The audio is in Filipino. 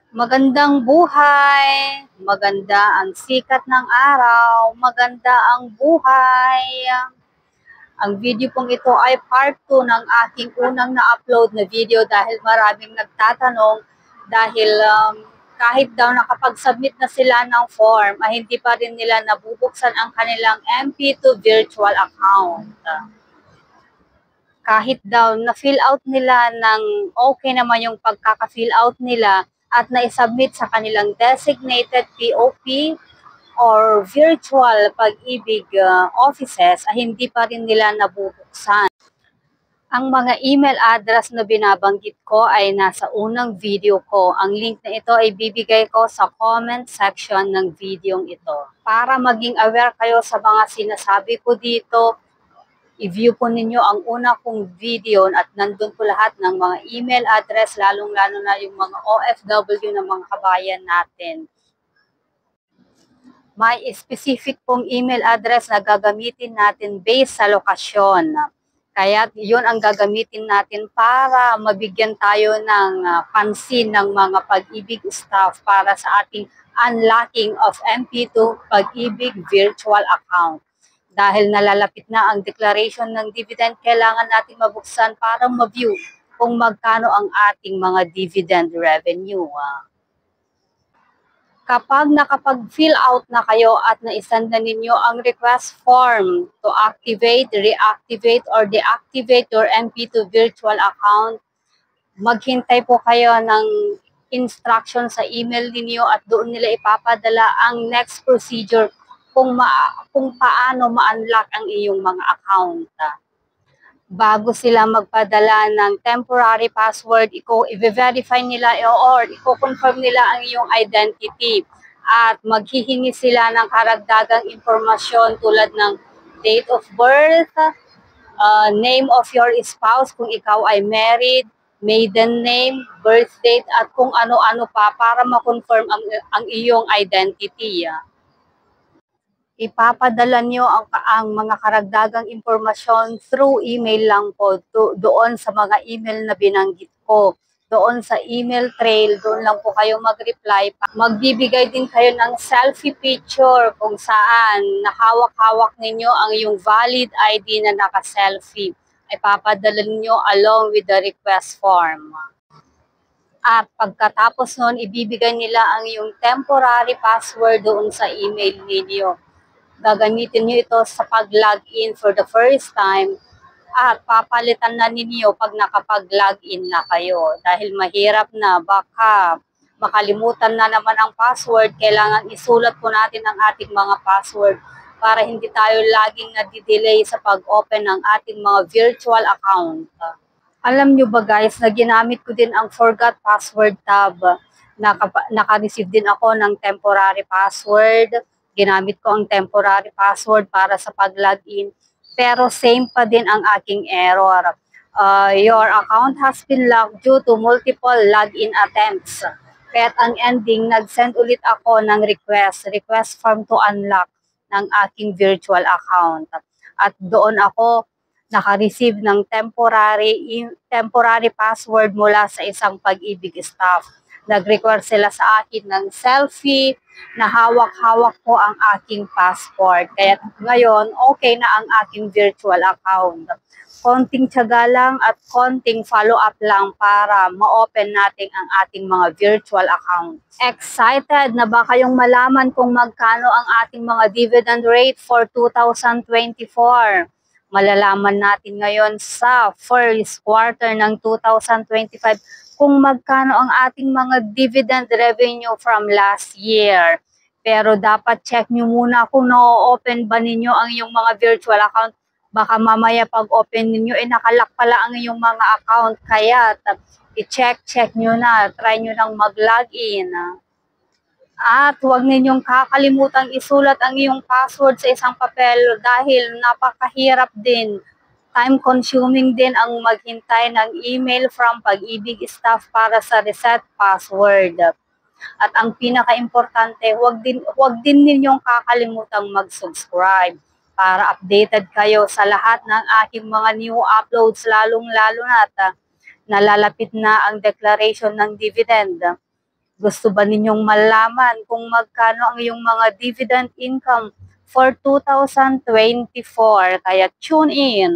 Magandang buhay, maganda ang sikat ng araw, maganda ang buhay. Ang video pong ito ay part 2 ng aking unang na-upload na video dahil maraming nagtatanong dahil kahit daw nakapag-submit na sila ng form ay hindi pa rin nila nabubuksan ang kanilang MP2 virtual account. Kahit daw na-fill out nila ng okay naman yung pagkaka-fill out nila at na-submit sa kanilang designated POP or virtual pag-ibig offices ay hindi pa rin nila nabubuksan. Ang mga email address na binabanggit ko ay nasa unang video ko. Ang link na ito ay bibigay ko sa comment section ng video ito. Para maging aware kayo sa mga sinasabi ko dito, i-view po ninyo ang una kong video at nandun po lahat ng mga email address, lalong-lalo na yung mga OFW na mga kabayan natin. May specific pong email address na gagamitin natin based sa lokasyon. Kaya yun ang gagamitin natin para mabigyan tayo ng pansin ng mga pag-ibig staff para sa ating unlocking of MP2 pag-ibig virtual account. Dahil nalalapit na ang declaration ng dividend, kailangan natin mabuksan para ma-view kung magkano ang ating mga dividend revenue. Kapag nakapag-fill out na kayo at na-send na ninyo ang request form to activate, reactivate, or deactivate your MP2 virtual account, maghintay po kayo ng instruction sa email ninyo at doon nila ipapadala ang next procedure kung paano ma-unlock ang iyong mga account. Bago sila magpadala ng temporary password, i-verify nila or i-confirm nila ang iyong identity at maghihingi sila ng karagdagang impormasyon tulad ng date of birth, name of your spouse kung ikaw ay married, maiden name, birth date at kung ano-ano pa para ma-confirm ang iyong identity. Ipapadala nyo ang mga karagdagang impormasyon through email lang po doon sa mga email na binanggit ko. Doon sa email trail, doon lang po kayo mag-reply. Magbibigay din kayo ng selfie picture kung saan nakawak-hawak ninyo ang iyong valid ID na naka-selfie. Ipapadala niyo along with the request form. At pagkatapos nun, ibibigay nila ang iyong temporary password doon sa email ninyo. Gagamitin nyo ito sa pag-login for the first time at papalitan na ninyo pag nakapag-login na kayo. Dahil mahirap na, baka makalimutan na naman ang password, kailangan isulat po natin ang ating mga password para hindi tayo laging nadidelay sa pag-open ng ating mga virtual account. Alam nyo ba guys, na ginamit ko din ang forgot password tab. Naka-receive din ako ng temporary password. Ginamit ko ang temporary password para sa pag-login. Pero same pa din ang aking error. Your account has been locked due to multiple login attempts. Kaya ang ending, nag-send ulit ako ng request form to unlock ng aking virtual account. At doon ako naka-receive ng temporary password mula sa isang pag-ibig staff. Nag-require sila sa akin ng selfie na hawak-hawak ko ang aking passport. Kaya ngayon, okay na ang aking virtual account. Konting tiyaga lang at konting follow-up lang para ma-open natin ang ating mga virtual account. Excited na ba kayong malaman kung magkano ang ating mga dividend rate for 2024? Malalaman natin ngayon sa first quarter ng 2025 kung magkano ang ating mga dividend revenue from last year. Pero dapat check nyo muna kung na-open ba ninyo ang iyong mga virtual account. Baka mamaya pag-open ninyo, nakalock pala ang iyong mga account. Kaya i-check nyo na, try nyo nang mag-login. At huwag ninyong kakalimutang isulat ang iyong password sa isang papel dahil napakahirap din. Time-consuming din ang maghintay ng email from Pag-ibig staff para sa reset password. At ang pinaka-importante, huwag din ninyong kakalimutang mag-subscribe para updated kayo sa lahat ng aking mga new uploads, lalong-lalo na nalalapit na ang declaration ng dividend. Gusto ba ninyong malaman kung magkano ang iyong mga dividend income for 2024? Kaya tune in.